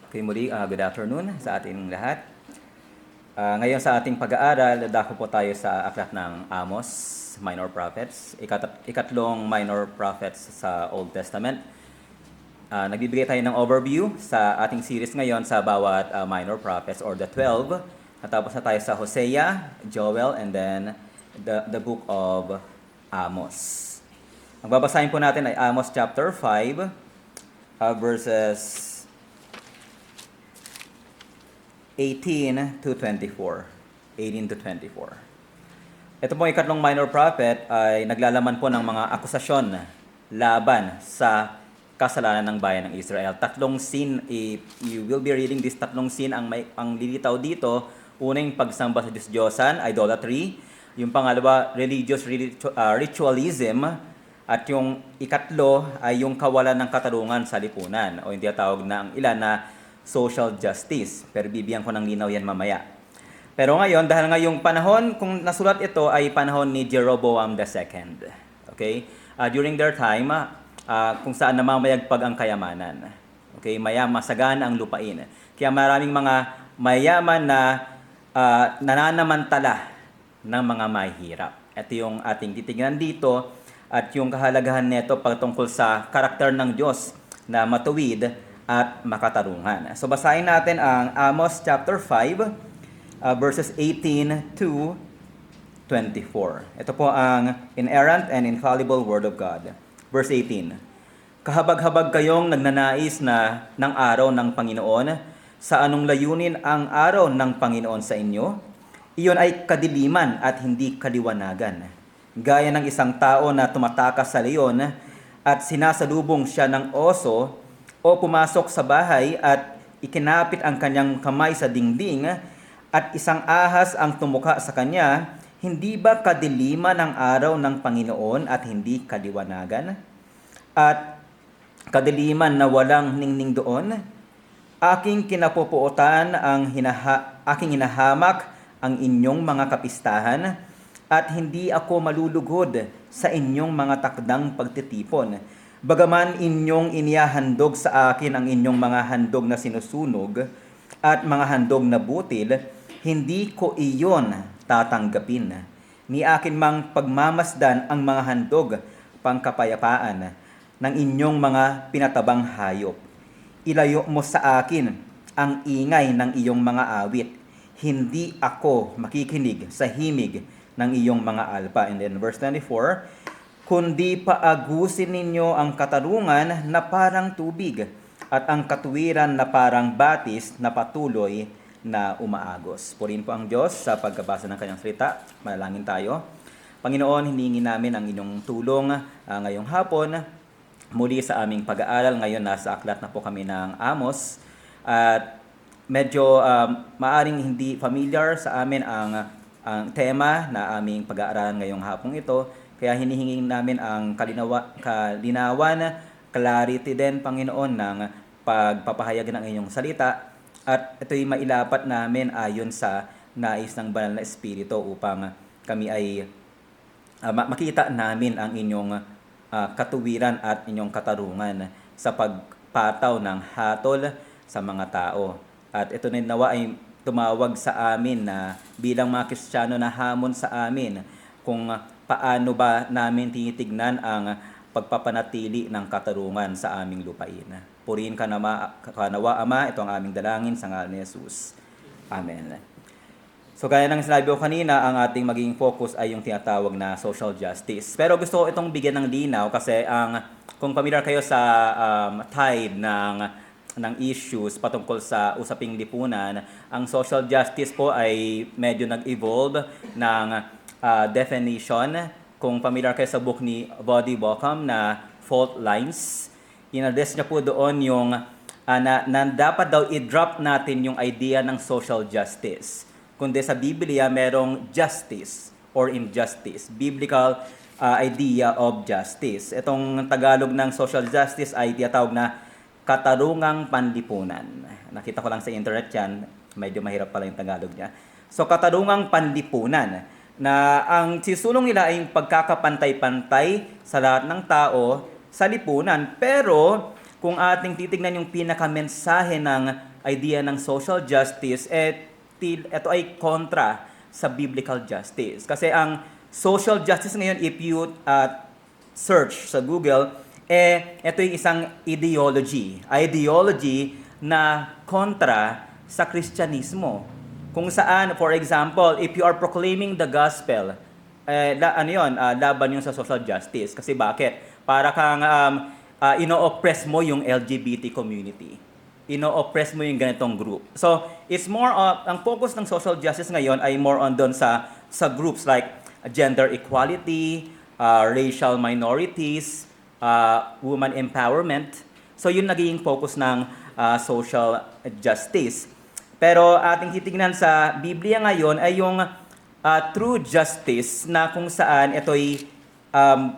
Okay, muli, good afternoon sa ating lahat. Ngayon sa ating pag-aaral, dako po tayo sa aklat ng Amos, Minor Prophets, ikatlong Minor Prophets sa Old Testament. Nagbibigay tayo ng overview sa ating series ngayon sa bawat Minor Prophets or the 12. Natapos na tayo sa Hosea, Joel, and then the book of Amos. Ang babasahin po natin ay Amos chapter 5, verses 18 to 24. 18 to 24. Ito pong ikatlong minor prophet ay naglalaman po ng mga akusasyon laban sa kasalanan ng bayan ng Israel. Tatlong scene, you will be reading this tatlong scene, ang lilitaw dito. Una yung pagsamba sa Diyos-Diyosan, idolatry. Yung pangalawa, religious ritualism. At yung ikatlo ay yung kawalan ng katarungan sa lipunan o yung tinatawag na ang ilan na social justice. Pero bibigyan ko ng linaw yan mamaya. Pero ngayon, dahil ngayong panahon, kung nasulat ito ay panahon ni Jeroboam II. Okay? During their time, kung saan namamayagpag ang kayamanan. Okay? Masagaan ang lupain. Kaya maraming mga mayaman na nananamantala ng mga mahihirap. Ito yung ating titignan dito at yung kahalagahan nito pagtungkol sa karakter ng Diyos na matuwid at makatarungan. So basahin natin ang Amos chapter 5, verses 18 to 24. Ito po ang inerrant and infallible Word of God. Verse 18. Kahabag-habag kayong nagnanais na ng araw ng Panginoon, sa anong layunin ang araw ng Panginoon sa inyo? Iyon ay kadiliman at hindi kaliwanagan. Gaya ng isang tao na tumatakas sa leon at sinasalubong siya ng oso, o pumasok sa bahay at ikinapit ang kanyang kamay sa dingding at isang ahas ang tumuka sa kanya, hindi ba kadiliman ang araw ng Panginoon at hindi kaliwanagan? At kadiliman na walang ningning doon? Aking kinapupuotan aking hinahamak ang inyong mga kapistahan at hindi ako malulugod sa inyong mga takdang pagtitipon. Bagaman inyong inihahandog sa akin ang inyong mga handog na sinusunog at mga handog na butil, hindi ko iyon tatanggapin. Ni akin mang pagmamasdan ang mga handog pangkapayapaan ng inyong mga pinatabang hayop. Ilayo mo sa akin ang ingay ng iyong mga awit. Hindi ako makikinig sa himig ng iyong mga alpa. And then verse 24, kundi paagusin ninyo ang katarungan na parang tubig at ang katuwiran na parang batis na patuloy na umaagos. Purihin po ang Diyos sa pagkabasa ng kanyang salita. Manalangin tayo. Panginoon, hiningi namin ang inyong tulong ngayong hapon. Muli sa aming pag-aaral, ngayon nasa aklat na po kami ng Amos. At medyo maaring hindi familiar sa amin ang tema na aming pag-aaralan ngayong hapong ito. Kaya hinihingi namin ang kalinawan, clarity din, Panginoon, ng pagpapahayag ng inyong salita. At ito'y mailapat namin ayon sa nais ng Banal na Espiritu upang kami ay makita namin ang inyong katuwiran at inyong katarungan sa pagpataw ng hatol sa mga tao. At ito na nawa ay tumawag sa amin na bilang mga Kristiyano na hamon sa amin kung paano ba namin tinitignan ang pagpapanatili ng katarungan sa aming lupain. Purihin ka nawa, Ama, ito ang aming dalangin sa ngalan ni Jesus. Amen. So gaya ng sinabi ko kanina, ang ating magiging focus ay yung tinatawag na social justice. Pero gusto ko itong bigyan ng linaw kasi kung familiar kayo sa tide ng issues patungkol sa usaping lipunan, ang social justice po ay medyo nag-evolve ng definition. Kung familiar kayo sa book ni Voddie Baucham na Fault Lines, in-address niya po doon yung na dapat daw i-drop natin yung idea ng social justice. Kundi sa Biblia merong justice or injustice, biblical idea of justice. Itong Tagalog ng social justice ay tinatawag na katarungang panlipunan. Nakita ko lang sa internet yan, medyo mahirap pala yung Tagalog niya. So katarungang panlipunan na ang sisulong nila ay pagkakapantay-pantay sa lahat ng tao sa lipunan. Pero kung ating titignan yung pinakamensahe ng idea ng social justice, ito ay kontra sa biblical justice. Kasi ang social justice ngayon, if you search sa Google, ito yung isang ideology na kontra sa Kristyanismo. Kung saan, for example, if you are proclaiming the gospel, laban yun sa social justice. Kasi bakit? Para kang ino-oppress mo yung LGBT community. Ino-oppress mo yung ganitong group. So, it's more ang focus ng social justice ngayon ay more on doon sa groups like gender equality, racial minorities, woman empowerment. So, yun naging focus ng social justice. Pero ating titingnan sa Biblia ngayon ay yung true justice na kung saan ito'y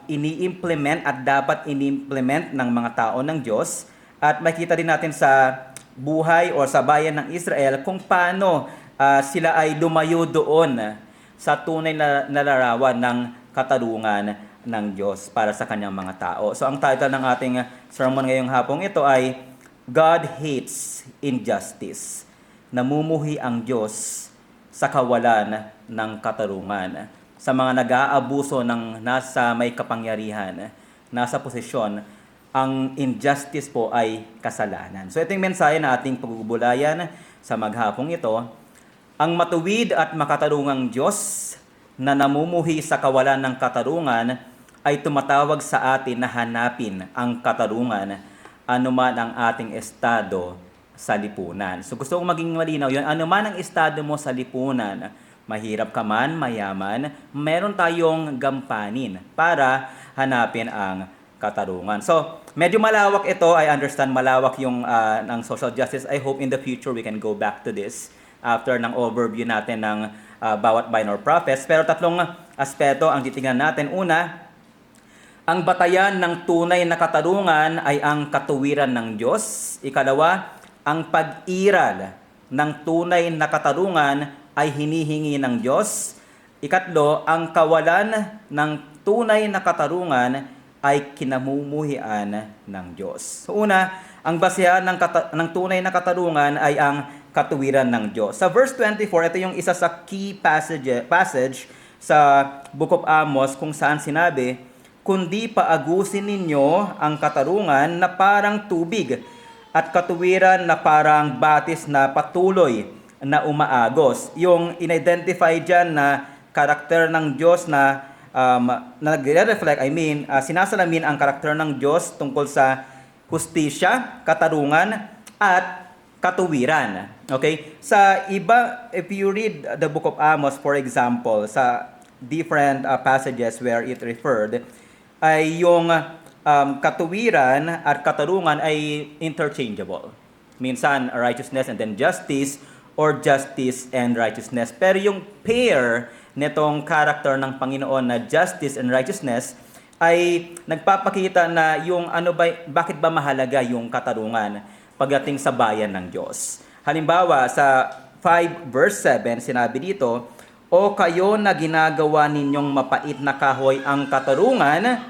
ini-implement at dapat ini-implement ng mga tao ng Diyos. At makita din natin sa buhay o sa bayan ng Israel kung paano sila ay lumayo doon sa tunay na larawan ng katarungan ng Diyos para sa kanyang mga tao. So ang title ng ating sermon ngayong hapong ito ay God Hates Injustice. Namumuhi ang Diyos sa kawalan ng katarungan. Sa mga nag-aabuso ng nasa may kapangyarihan, nasa posisyon, ang injustice po ay kasalanan. So ito yung mensahe na ating pagbubulayan sa maghapong ito. Ang matuwid at makatarungang Diyos na namumuhi sa kawalan ng katarungan ay tumatawag sa atin na hanapin ang katarungan anuman ang ating estado sa lipunan. So gusto kong maging malinaw yun. Anuman ang estado mo sa lipunan, mahirap ka man, mayaman, meron tayong gampanin para hanapin ang katarungan. So, medyo malawak ito. I understand malawak yung ng social justice. I hope in the future we can go back to this after ng overview natin ng bawat minor prophets. Pero tatlong aspeto ang titingnan natin. Una, ang batayan ng tunay na katarungan ay ang katuwiran ng Diyos. Ikalawa, ang pag-iral ng tunay na katarungan ay hinihingi ng Diyos. Ikatlo, ang kawalan ng tunay na katarungan ay kinamumuhian ng Diyos. So una, ang basehan ng tunay na katarungan ay ang katuwiran ng Diyos. Sa verse 24, ito yung isa sa key passage sa Book of Amos kung saan sinabi, kundi paagusin ninyo ang katarungan na parang tubig at katuwiran na parang batis na patuloy na umaagos. Yung in-identify dyan na karakter ng Diyos na nag-reflect, sinasalamin ang karakter ng Diyos tungkol sa hustisya, katarungan, at katuwiran. Okay? Sa iba, if you read the Book of Amos, for example, sa different passages where it referred, ay yung katuwiran at katarungan ay interchangeable. Minsan, righteousness and then justice, or justice and righteousness. Pero yung pair nitong character ng Panginoon na justice and righteousness ay nagpapakita na yung bakit ba mahalaga yung katarungan pagdating sa bayan ng Diyos. Halimbawa, sa 5 verse 7, sinabi dito, o kayo na ginagawa ninyong mapait na kahoy ang katarungan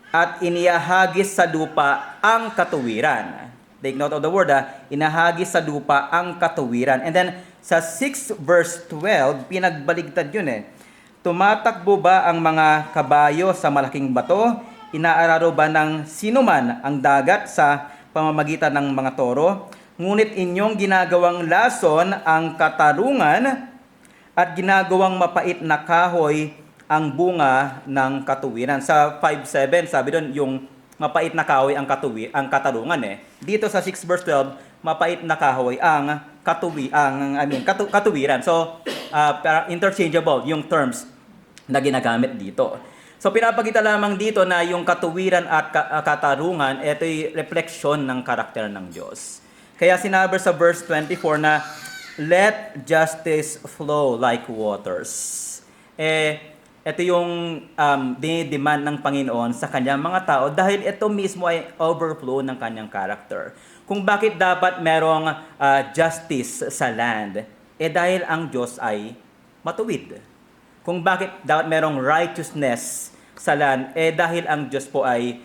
at inihagis sa lupa ang katuwiran. Take note of the word, inahagis sa lupa ang katuwiran. And then, sa 6 verse 12, pinagbaligtad yun Tumatakbo ba ang mga kabayo sa malaking bato? Inaararo ba ng sinuman ang dagat sa pamamagitan ng mga toro? Ngunit inyong ginagawang lason ang katarungan at ginagawang mapait na kahoy ang bunga ng katuwiran. Sa 5:7, sabi doon, yung mapait na kahoy ang katarungan Dito sa 6 verse 12, mapait na kahoy ang katuwiran. So, interchangeable yung terms na ginagamit dito. So, pinapakita lamang dito na yung katuwiran at katarungan, ito'y refleksyon ng karakter ng Diyos. Kaya sinabi sa verse 24 na, let justice flow like waters. Ito yung dinidemand ng Panginoon sa kanyang mga tao dahil ito mismo ay overflow ng kanyang character. Kung bakit dapat merong justice sa land, dahil ang Diyos ay matuwid. Kung bakit dapat merong righteousness sa land, dahil ang Diyos po ay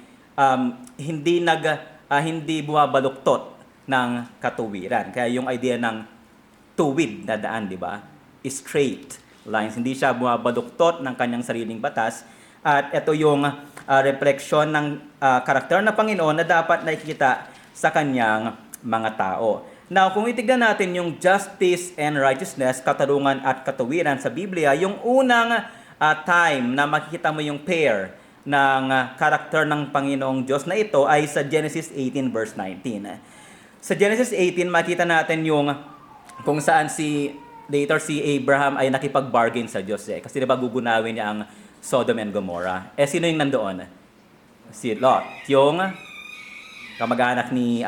hindi hindi bumabaluktot ng katuwiran. Kaya yung idea ng tuwid na daan, di ba? Straight lines. Hindi siya bumabaluktot ng kanyang sariling batas. At ito yung refleksyon ng karakter na Panginoon na dapat nakikita sa kanyang mga tao. Now, kung itignan natin yung justice and righteousness, katarungan at katuwiran sa Biblia, yung unang time na makikita mo yung pair ng karakter ng Panginoong Diyos na ito ay sa Genesis 18 verse 19. Sa Genesis 18, makita natin yung kung saan si Abraham ay nakipag-bargain sa Diyos kasi diba gugunawin niya ang Sodom and Gomorrah. Sino yung nandoon? Si Lot, yung kamag-anak ni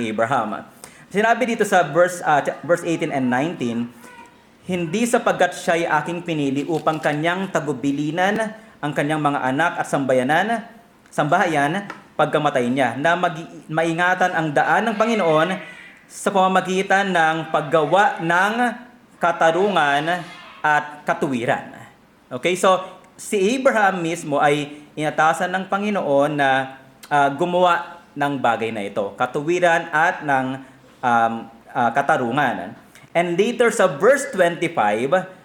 Abraham. Sinabi dito sa verse 18 and 19, hindi sapagkat siya'y aking pinili upang kanyang tagubilinan ang kanyang mga anak at sambahayan pagkamatay niya, na maingatan ang daan ng Panginoon sa pamamagitan ng paggawa ng katarungan at katuwiran. Okay, so si Abraham mismo ay inatasan ng Panginoon na gumawa ng bagay na ito, katuwiran at ng katarungan. And later sa verse 25,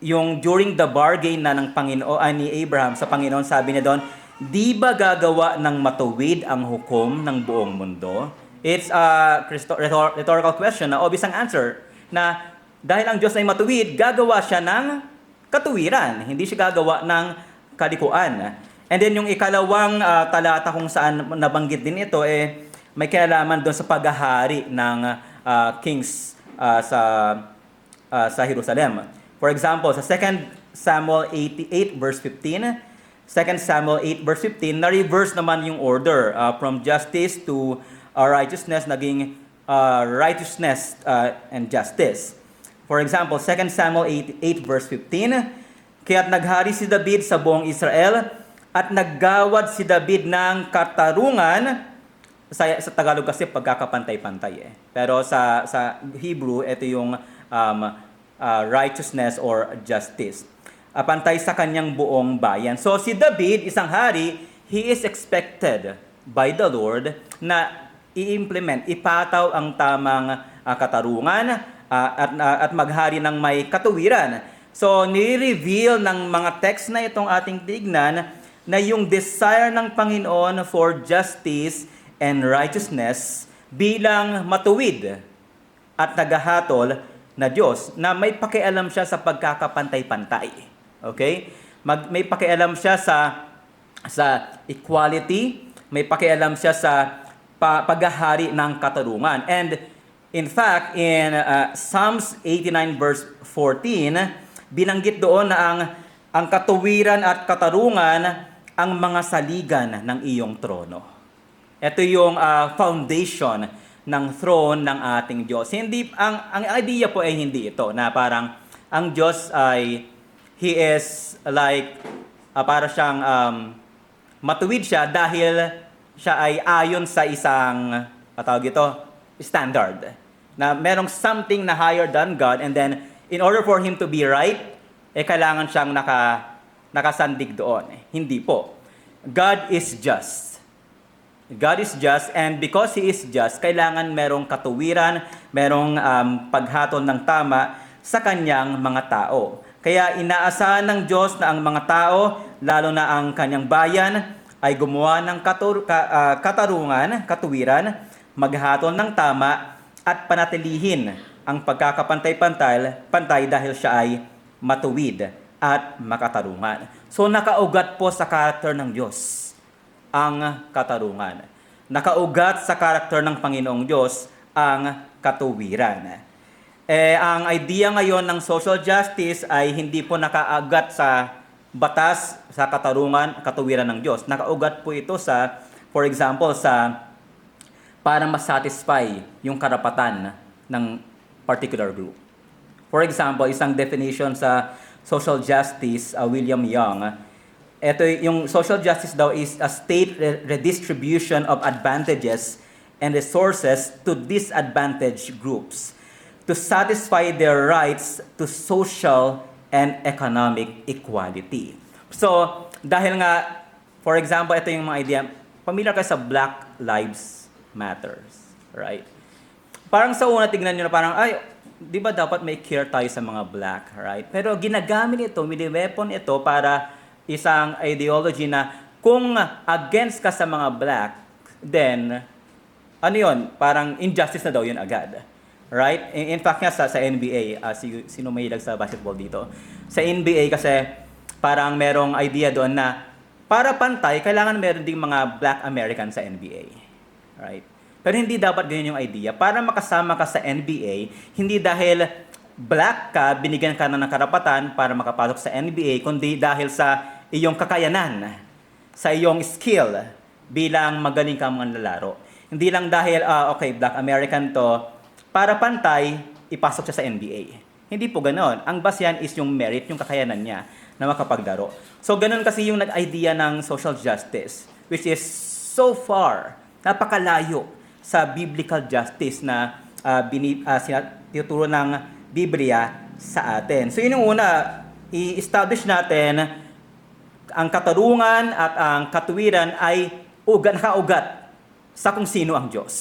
yung during the bargain na ng Panginoon ni Abraham sa Panginoon, sabi niya doon, di ba gagawa ng matuwid ang hukom ng buong mundo? It's a rhetorical question na obvious ang answer, na dahil ang Diyos ay matuwid, gagawa siya ng katuwiran, hindi siya gagawa ng kalikuan. And then yung ikalawang talata kung saan nabanggit din ito, may kinalaman doon sa paghahari ng kings sa Jerusalem. For example, sa 2 Samuel 8 verse 15, 2 Samuel 8 verse 15, na-reverse naman yung order from justice to righteousness, naging righteousness and justice. For example, 2 Samuel 8 verse 15, kaya't naghari si David sa buong Israel at naggawad si David ng katarungan. Sa Tagalog kasi pagkakapantay-pantay Pero sa Hebrew, ito yung righteousness or justice. Pantay sa kanyang buong bayan. So si David, isang hari, he is expected by the Lord na i-implement, ipataw ang tamang katarungan at maghari ng may katuwiran. So ni-reveal ng mga text na itong ating tignan na yung desire ng Panginoon for justice and righteousness bilang matuwid at naghahatol na Diyos na may pakialam siya sa pagkakapantay-pantay. Okay? May pakialam siya sa equality, may pakialam siya sa paghahari ng katarungan. And in fact, in Psalms 89 verse 14, binanggit doon na ang katuwiran at katarungan ang mga saligan ng iyong trono. Ito yung foundation ng throne ng ating Diyos. Hindi ang idea po ay hindi ito na parang ang Diyos ay he is like para siyang matuwid siya dahil siya ay ayon sa isang patawag ito standard. Na merong something na higher than God, and then in order for him to be right, kailangan siyang nakasandig doon. Hindi po. God is just. God is just, and because He is just, kailangan merong katuwiran, merong paghatol ng tama sa kanyang mga tao. Kaya inaasahan ng Diyos na ang mga tao, lalo na ang kanyang bayan, ay gumawa ng katarungan, katuwiran, maghatol ng tama, at panatilihin ang pagkakapantay-pantay dahil siya ay matuwid at makatarungan. So nakaugat po sa karakter ng Diyos ang katarungan. Nakaugat sa karakter ng Panginoong Diyos ang katuwiran. Ang idea ngayon ng social justice ay hindi po nakaagat sa batas, sa katuwiran ng Diyos. Nakaugat po ito sa, for example, para ma-satisfy yung karapatan ng particular group. For example, isang definition sa social justice, William Young, ito yung social justice daw is a state redistribution of advantages and resources to disadvantaged groups to satisfy their rights to social and economic equality. So, dahil nga, for example, ito yung mga idea, familiar kayo sa Black Lives matters. Right? Parang sa una, tignan nyo na parang, ay, di ba dapat may care tayo sa mga black, right? Pero ginagamit ito, weapon ito para isang ideology na kung against ka sa mga black, then, ano yun? Parang injustice na daw yun agad. Right? In fact nga sa NBA, sino mahilig sa basketball dito? Sa NBA kasi, parang merong idea doon na para pantay, kailangan meron ding mga black American sa NBA. Right? Pero hindi dapat ganyan yung idea. Para makasama ka sa NBA, hindi dahil black ka, binigyan ka na ng karapatan para makapasok sa NBA, kundi dahil sa iyong kakayanan, sa iyong skill bilang magaling kang manlalaro. Hindi lang dahil, okay, black American to, para pantay, ipasok siya sa NBA. Hindi po ganoon. Ang base yan is yung merit, yung kakayanan niya na makapaglaro. So, ganoon kasi yung nag-idea ng social justice, which is so far, napakalayo sa biblical justice na tinuturo ng Biblia sa atin. So, yun yung una, i-establish natin ang katarungan at ang katuwiran ay nakaugat sa kung sino ang Diyos.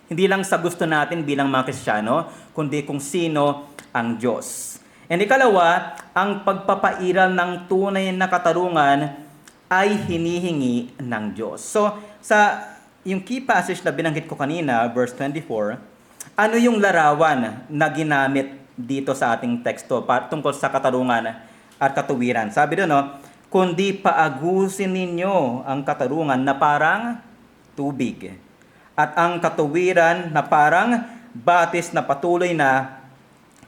Hindi lang sa gusto natin bilang mga Kristiyano, kundi kung sino ang Diyos. And ikalawa, ang pagpapairal ng tunay na katarungan ay hinihingi ng Diyos. So, sa yung key passage na binanggit ko kanina, verse 24, ano yung larawan na ginamit dito sa ating teksto tungkol sa katarungan at katuwiran? Sabi doon, no, kundi paagusin ninyo ang katarungan na parang tubig at ang katuwiran na parang batis na patuloy na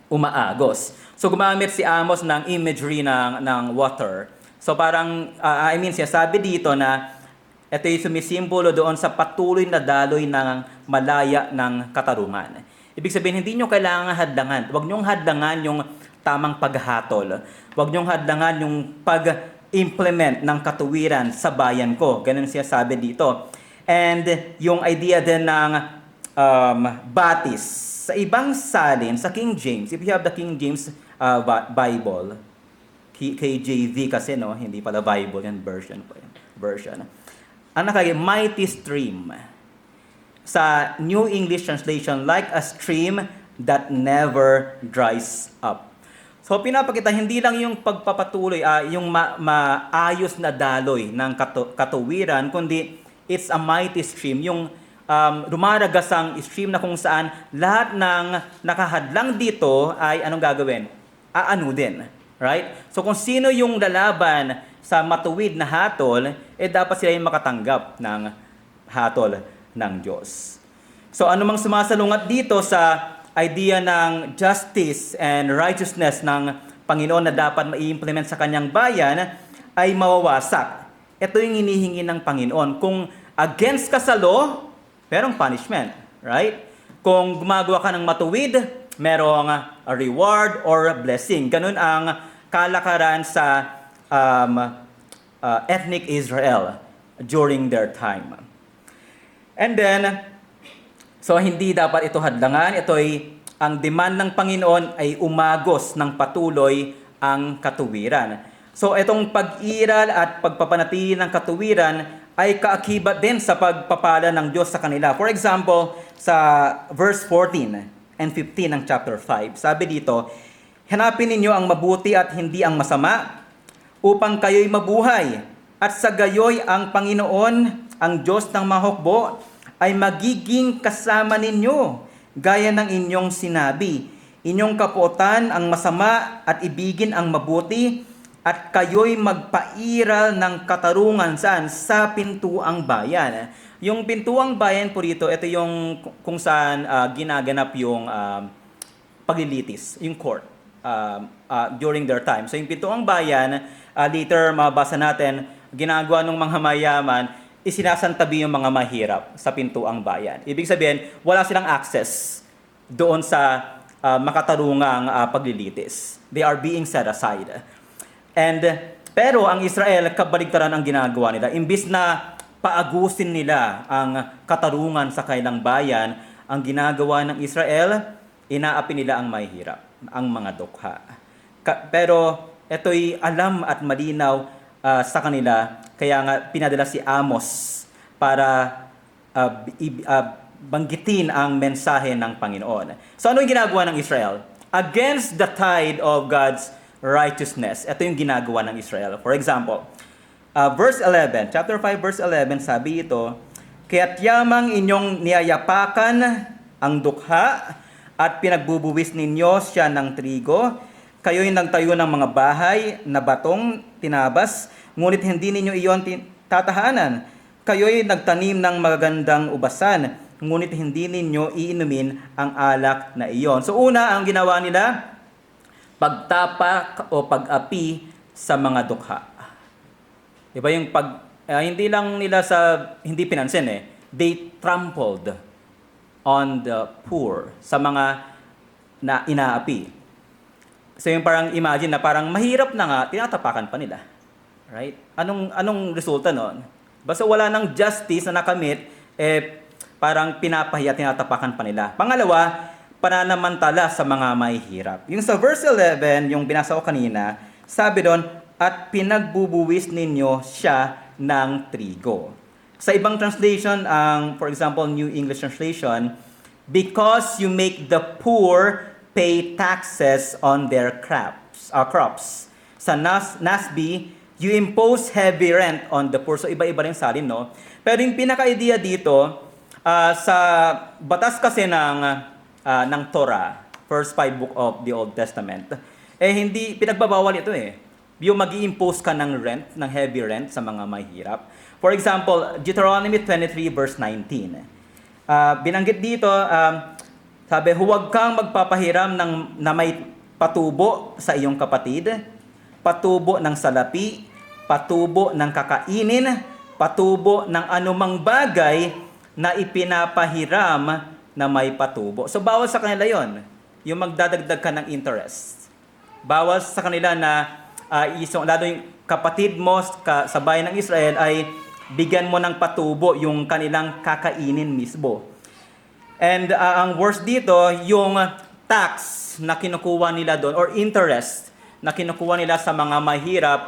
umaagos. So gumamit si Amos ng imagery ng water. So parang, sabi dito na ito yung sumisimbolo doon sa patuloy na daloy ng malaya ng katarungan. Ibig sabihin, hindi nyo kailangan hadlangan. Huwag nyong hadlangan yung tamang paghatol. Huwag nyong hadlangan yung pag-implement ng katuwiran sa bayan ko. Ganun siya sabi dito. And yung idea din ng batis. Sa ibang salin, sa King James, if you have the King James Bible, KJV kasi, no? Hindi pala Bible, yan version. Ang nakalagay, mighty stream. Sa New English Translation, like a stream that never dries up. So pinapakita, hindi lang yung pagpapatuloy, yung maayos na daloy ng katuwiran, kundi it's a mighty stream. Yung rumaragas ang stream na kung saan lahat ng nakahadlang dito ay anong gagawin? Aano din. Right? So kung sino yung lalaban sa matuwid na hatol, dapat sila yung makatanggap ng hatol ng Diyos. So anumang sumasalungat dito sa idea ng justice and righteousness ng Panginoon na dapat ma-implement sa kanyang bayan ay mawawasak. Ito yung hinihingi ng Panginoon. Kung against ka sa law, merong punishment. Right? Kung gumagawa ka ng matuwid, merong a reward or a blessing. Ganun ang kalakaran sa ethnic Israel during their time. And then, so hindi dapat ito hadlangan. Ito ay, ang demand ng Panginoon ay umagos ng patuloy ang katuwiran. So itong pag-iral at pagpapanatili ng katuwiran ay kaakibat din sa pagpapala ng Diyos sa kanila. For example, sa verse 14 and 15 ng chapter 5, sabi dito, hanapin ninyo ang mabuti at hindi ang masama, upang kayo'y mabuhay. At sa gayoy ang Panginoon, ang Diyos ng mahukbo, ay magiging kasama ninyo, gaya ng inyong sinabi. Inyong kapuotan ang masama at ibigin ang mabuti, at kayo'y magpairal ng katarungan saan? Sa pintuang bayan. Yung pintuang bayan po rito, ito yung kung saan ginaganap yung paglilitis, yung court. During their time. So yung pintuang bayan, later mabasa natin, ginagawa ng mga mayaman, isinasantabi yung mga mahirap sa pintuang bayan. Ibig sabihin, wala silang access doon sa makatarungang paglilitis. They are being set aside. Pero ang Israel, kabaligtaran ang ginagawa nila. Imbis na paagusin nila ang katarungan sa kailang bayan, ang ginagawa ng Israel, inaapi nila ang mahihirap, ang mga dukha. Pero ito'y alam at malinaw sa kanila, kaya nga pinadala si Amos para banggitin ang mensahe ng Panginoon. So ano yung ginagawa ng Israel? Against the tide of God's righteousness. Ito yung ginagawa ng Israel. For example, verse 11, chapter 5, verse 11, sabi ito, kaya't yamang inyong niyayapakan ang dukha at pinagbubuwis ninyo siya ng trigo. Kayo'y nagtayo ng mga bahay na batong tinabas, ngunit hindi ninyo iyon tatahanan. Kayo'y nagtanim ng magagandang ubasan, ngunit hindi ninyo iinumin ang alak na iyon. So una, ang ginawa nila, pagtapak o pag-api sa mga dukha. Diba yung hindi lang nila hindi pinansin they trampled on the poor, sa mga na inaapi. So yung parang imagine na parang mahirap na nga, tinatapakan pa nila. Right? Anong resulta noon? Basta wala ng justice na nakamit, parang pinapahiya, tinatapakan pa nila. Pangalawa, pananamantala sa mga mahihirap. Yung sa verse 11, yung binasa ko kanina, sabi doon, at pinagbubuwis ninyo siya ng trigo. Sa ibang translation, for example, New English Translation, because you make the poor pay taxes on their crops. Sa NASB, you impose heavy rent on the poor. So iba-iba rin salin, no? Pero yung pinaka-idea dito, sa batas kasi ng Torah, first 5 book of the Old Testament, hindi pinagbabawal ito yung mag-i-impose ka ng rent, ng heavy rent sa mga mahirap. For example, Deuteronomy 23 verse 19. Binanggit dito, sabi, huwag kang magpapahiram na may patubo sa iyong kapatid, patubo ng salapi, patubo ng kakainin, patubo ng anumang bagay na ipinapahiram na may patubo. So bawal sa kanila yon, yung magdadagdag ka ng interest. Bawal sa kanila na lalo yung kapatid mo sa bayan ng Israel ay bigyan mo ng patubo yung kanilang kakainin mismo. And ang worst dito, yung tax na kinukuha nila doon or interest na kinukuha nila sa mga mahirap.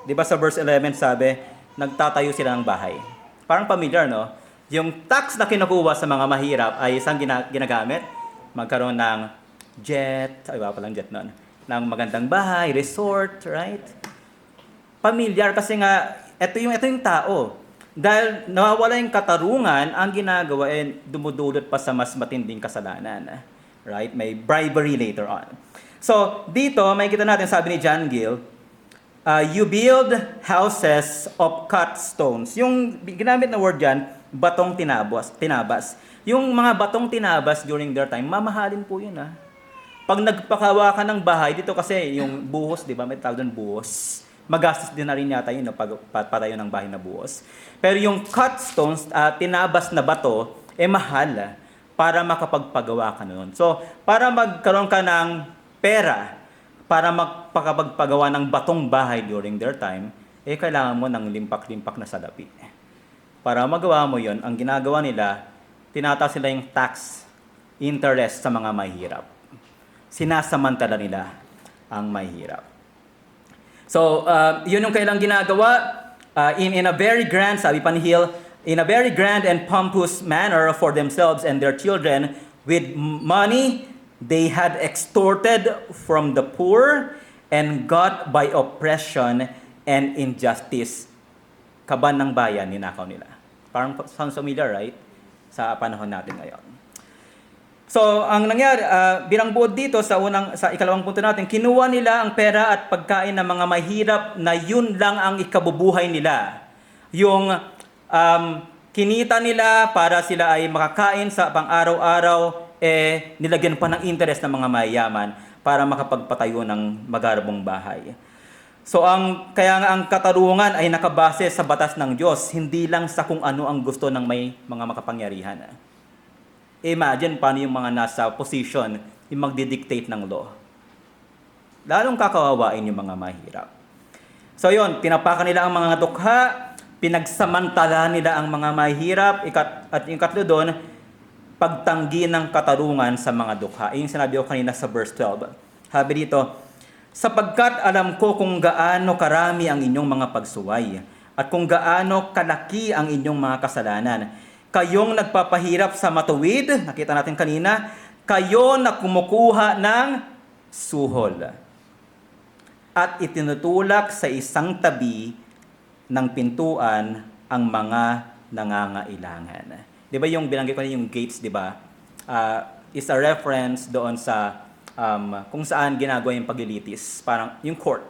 Di ba sa verse 11 sabi, nagtatayo sila ng bahay. Parang familiar, no? Yung tax na kinukuha sa mga mahirap ay isang ginagamit, magkaroon ng jet, iba pa lang jet noon, ng magandang bahay, resort, right? Familiar kasi nga, ito yung tao. Dahil nawawala yung katarungan, ang ginagawa dumudulot pa sa mas matinding kasalanan. Right? May bribery later on. So, dito, makikita natin, sabi ni John Gill, you build houses of cut stones. Yung ginamit na word dyan, batong tinabas. Yung mga batong tinabas during their time, mamahalin po yun. Pag nagpakawa ka ng bahay, dito kasi yung buhos, di ba? May tawag doon buhos. Magastos din na rin yata yun, patayo ng bahay na buhos. Pero yung cut stones, tinabas na bato, mahal para makapagpagawa ka noon. So, para magkaroon ka ng pera, para makapagpagawa ng batong bahay during their time, kailangan mo ng limpak-limpak na salapi. Para magawa mo yon, ang ginagawa nila, tinataas sila yung tax, interest sa mga mahirap. Sinasamantala nila ang mahirap. So, yun yung kailang ginagawa in a very grand, sabi pa ni Hill, in a very grand and pompous manner for themselves and their children, with money they had extorted from the poor and got by oppression and injustice. Kaban ng bayan, ninakaw nila. Parang sounds familiar, right? Sa panahon natin ngayon. So, ang nangyari, bilang buod dito sa ikalawang punto natin, kinuha nila ang pera at pagkain ng mga mahirap na yun lang ang ikabubuhay nila. Yung kinita nila para sila ay makakain sa pang-araw-araw, nilagyan pa ng interest ng mga mayayaman para makapagpatayo ng magarabong bahay. So, kaya nga ang katarungan ay nakabase sa batas ng Diyos, hindi lang sa kung ano ang gusto ng may mga makapangyarihan. Imagine paano yung mga nasa position yung magdidictate ng law. Lalong kakawawain yung mga mahirap. So yun, tinapakan nila ang mga dukha, pinagsamantala nila ang mga mahirap, at yung katlo doon, pagtanggi ng katarungan sa mga dukha. Yung sinabi ko kanina sa verse 12. Sabi dito, sapagkat alam ko kung gaano karami ang inyong mga pagsuway, at kung gaano kalaki ang inyong mga kasalanan, kayong nagpapahirap sa matuwid, nakita natin kanina, kayo na kumukuha ng suhol at itinutulak sa isang tabi ng pintuan ang mga nangangailangan. Di ba yung binanggit ko na yung gates, di ba? Is a reference doon sa kung saan ginagawa yung paglilitis, parang yung court.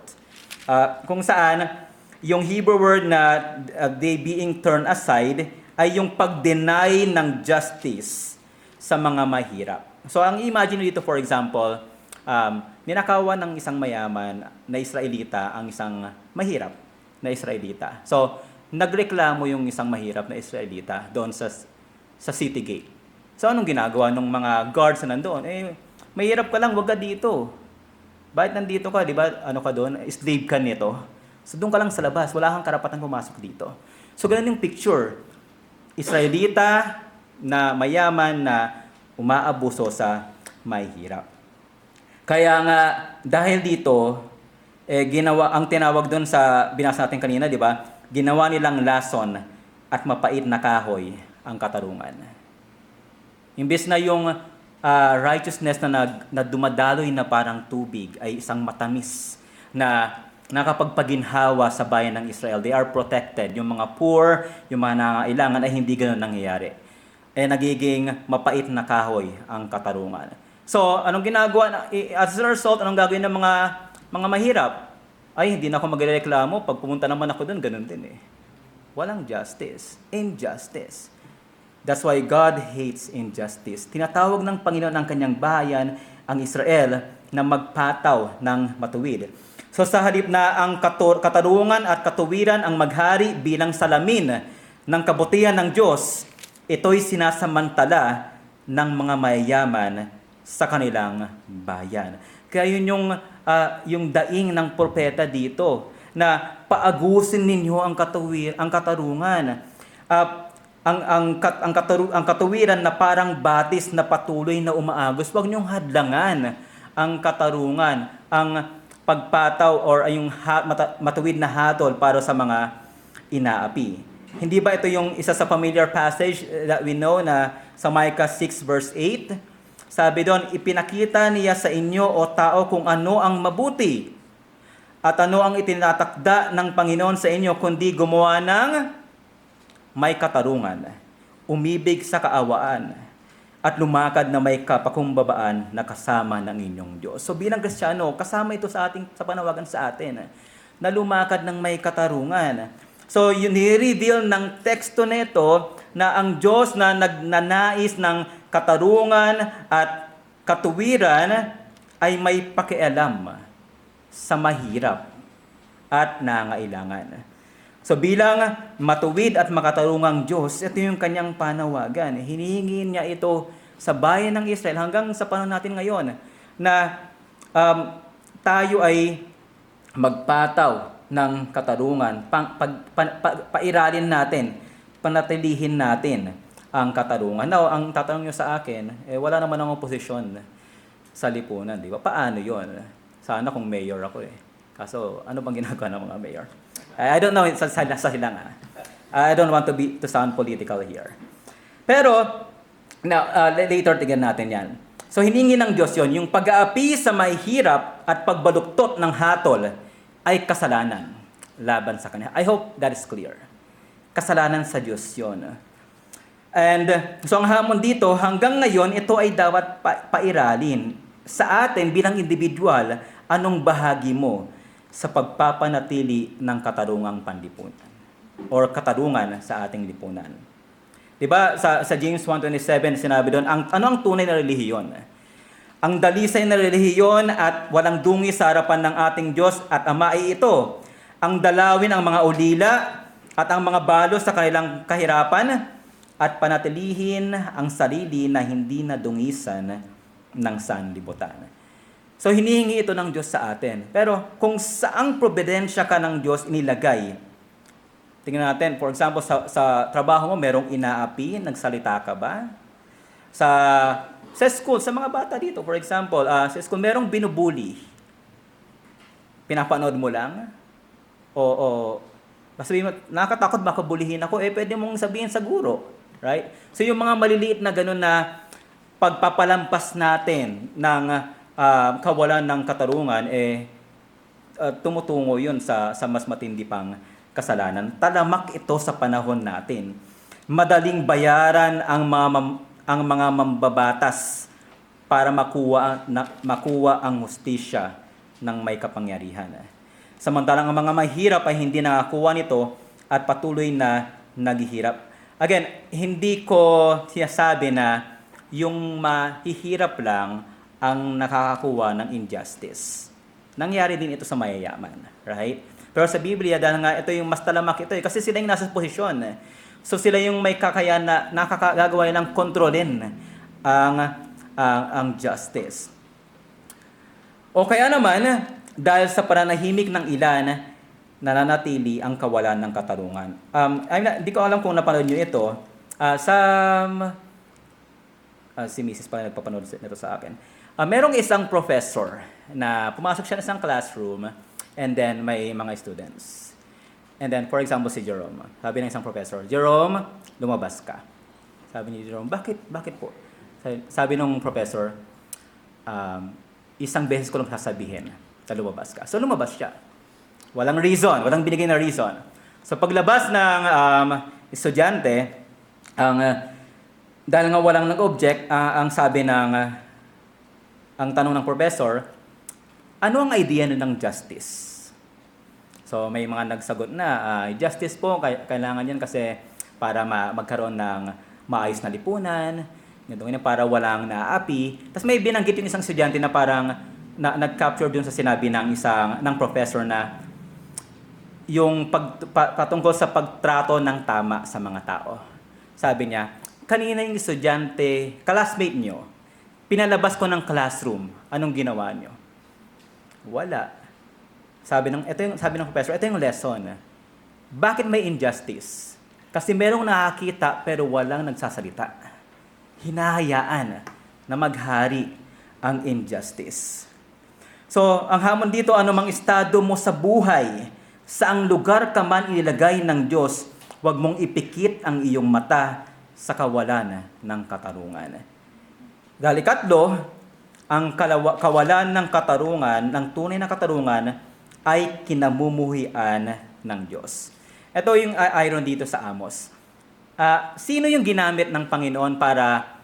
Kung saan yung Hebrew word na they being turned aside ay yung pag-deny ng justice sa mga mahirap. So ang imagine dito, for example, ninakawan ng isang mayaman na Israelita ang isang mahirap na Israelita. So nagreklamo yung isang mahirap na Israelita doon sa city gate. So anong ginagawa ng mga guards na nandoon? Mahirap ka lang, wag ka dito. Bakit nandito ka? Di ba, ano ka doon? Slave ka nito. So doon ka lang sa labas, wala kang karapatan pumasok dito. So ganun yung picture. Israelita na mayaman na umaabuso sa mahihirap. Kaya nga, dahil dito, ginawa, ang tinawag doon sa binasa natin kanina, di ba? Ginawa nilang lason at mapait na kahoy ang katarungan. Imbes na yung righteousness na dumadaloy na parang tubig ay isang matamis na nakapagpaginhawa sa bayan ng Israel. They are protected. Yung mga poor, yung mga nangangailangan ay hindi ganoon nangyayari. Nagiging mapait na kahoy ang katarungan. So, anong ginagawa? As a result, anong gagawin ng mga mahirap? Ay, hindi na ako magreklamo. Pag pumunta naman ako doon, ganun din eh. Walang justice. Injustice. That's why God hates injustice. Tinatawag ng Panginoon ang kanyang bayan, ang Israel, na magpataw ng matuwid. So sa halip na ang katarungan at katuwiran ang maghari bilang salamin ng kabutihan ng Diyos, ito'y sinasamantala ng mga mayayaman sa kanilang bayan. Kaya yun yung daing ng propeta dito, na paagusin ninyo ang katarungan. Ang katuwiran na parang batis na patuloy na umaagos, huwag niyong hadlangan ang katarungan, ang pagpataw or yung matuwid na hatol para sa mga inaapi. Hindi ba ito yung isa sa familiar passage that we know na sa Micah 6 verse 8? Sabi doon, ipinakita niya sa inyo o tao kung ano ang mabuti at ano ang itinatakda ng Panginoon sa inyo kundi gumawa ng may katarungan, umibig sa kaawaan, at lumakad na may kapakumbabaan na kasama ng inyong Diyos. So bilang Kristiyano, kasama ito sa panawagan sa atin, na lumakad ng may katarungan. So yun, ni-reveal ng teksto nito na ang Diyos na nagnanais ng katarungan at katuwiran ay may pakialam sa mahirap at nangailangan. So bilang matuwid at makatarungang Diyos, ito yung kanyang panawagan. Hinihingi niya ito sa bayan ng Israel hanggang sa panahon natin ngayon na tayo ay magpataw ng katarungan, pairalin natin, panatilihin natin ang katarungan. Now, ang tatanong nyo sa akin, wala naman akong posisyon sa lipunan, di ba? Paano yon? Sana kung mayor ako eh. Kaso, ano bang ginagawa ng mga mayor? I don't know sa silang. I don't want to sound political here. Pero, now, later tignan natin yan. So, hiningi ng Diyos yon, yung pag-aapi sa mahihirap at pagbaluktot ng hatol ay kasalanan laban sa Kanya. I hope that is clear. Kasalanan sa Diyos yon. And, so ang hamon dito, hanggang ngayon, ito ay dapat pairalin sa atin bilang individual, anong bahagi mo sa pagpapanatili ng katarungang panlipunan or katarungan sa ating lipunan. 'Di ba sa James 1:27 sinabi doon, ano ang tunay na relihiyon? Ang dalisay na relihiyon at walang dungi sa harapan ng ating Diyos at Ama ay ito, ang dalawin ang mga ulila at ang mga balos sa kanilang kahirapan at panatilihin ang sarili na hindi nadungisan ng sanlibutan. So, hinihingi ito ng Diyos sa atin. Pero, kung saang probidensya ka ng Diyos inilagay, tingnan natin, for example, sa trabaho mo, merong inaapi, nagsalita ka ba? Sa school, sa mga bata dito, for example, sa school, merong binubuli. Pinapanood mo lang? O sabihin mo, nakakatakot baka bulihin ako, pwede mong sabihin sa guro. Right? So yung mga maliliit na ganun na pagpapalampas natin ng kawalan ng katarungan, tumutungo yun sa mas matindi pang kasalanan. Talamak ito sa panahon natin. Madaling bayaran ang mga mambabatas para makuha ang hustisya ng may kapangyarihan. Samantalang ang mga mahirap ay hindi nakakuha nito at patuloy na naghihirap. Again, hindi ko sinasabi na yung mahihirap lang ang nakakakuha ng injustice. Nangyari din ito sa mayayaman, right? Pero sa Biblia, dahil nga ito yung mas talamak ito, kasi sila yung nasa posisyon. So sila yung may kakayahan na nakakagawa ng kontrolin ang justice. O kaya naman, dahil sa pananahimik ng ilan, nananatili ang kawalan ng katarungan. Hindi ko alam kung napanood nyo ito. Si Mrs. pa nagpapanood nito sa akin. Merong isang professor na pumasok siya sa isang classroom and then may mga students. And then, for example, si Jerome. Sabi ng isang professor, Jerome, lumabas ka. Sabi ni Jerome, bakit po? Sabi ng professor, isang beses ko lang sasabihin na lumabas ka. So, lumabas siya. Walang reason, walang binigay na reason. So, paglabas ng estudyante, dahil nga walang nag-object, ang sabi ang tanong ng professor, ano ang idea ng justice? So may mga nagsagot na, justice po, kailangan yan kasi para magkaroon ng maayos na lipunan, para walang naapi. Tapos may binanggit yung isang estudyante na parang nag-capture dun sa sinabi ng professor na yung patungkol sa pagtrato ng tama sa mga tao. Sabi niya, kanina yung estudyante, classmate nyo, pinalabas ko ng classroom, anong ginawa nyo? Wala. Sabi ng professor, ito yung lesson. Bakit may injustice? Kasi merong nakakita pero walang nagsasalita. Hinahayaan na maghari ang injustice. So, ang hamon dito, anumang estado mo sa buhay, saang lugar ka man inilagay ng Diyos, huwag mong ipikit ang iyong mata sa kawalan ng katarungan. Dahil ikatlo, ang kawalan ng katarungan, ng tunay na katarungan, ay kinamumuhian ng Diyos. Ito yung iron dito sa Amos. Sino yung ginamit ng Panginoon para